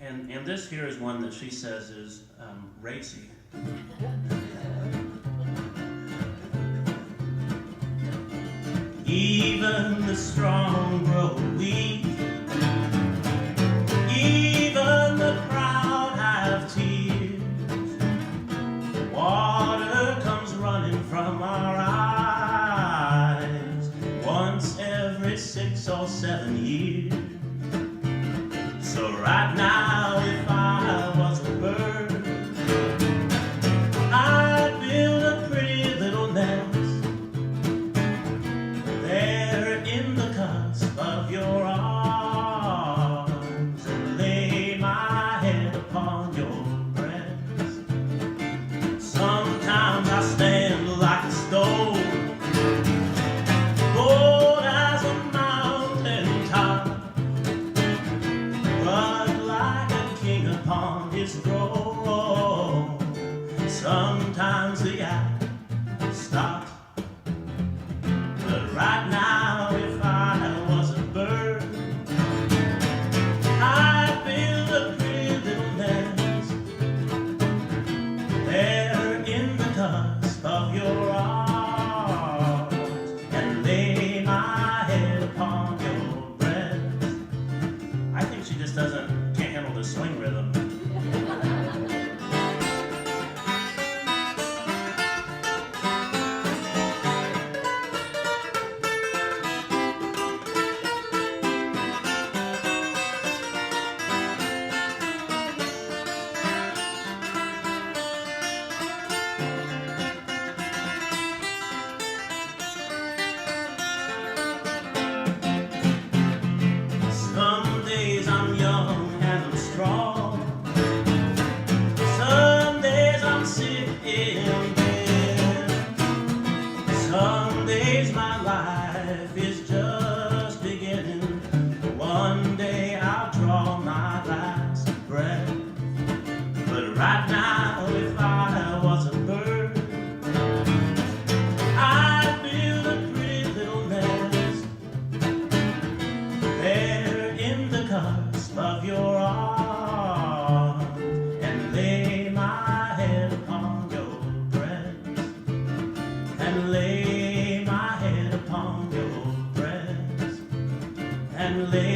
And this here is one that she says is racy. Even the strong grow weak, even the proud have tears. Water comes running from our eyes once every 6 or 7 years. So right now, if I was a bird, I'd build a pretty little nest there in the cusp of your arms, and lay my head upon your breast. Sometimes I stand like a stone, bold as a mountain top, but like a king upon his throne. Sometimes the act stops, but right now, if I was a bird, I'd build a pretty little nest there in the cusp of your arms, and lay my head upon your breast. I think she just can't handle the swing rhythm. Some days I'm young and I'm strong, some days I'm sick in bed, some days my life is just beginning. One day I'll draw my last breath, but right now, if I was a bird, I'd build a pretty little nest there in the cusp of your arms, and lay my head upon your breast, and lay my head upon your breast, and lay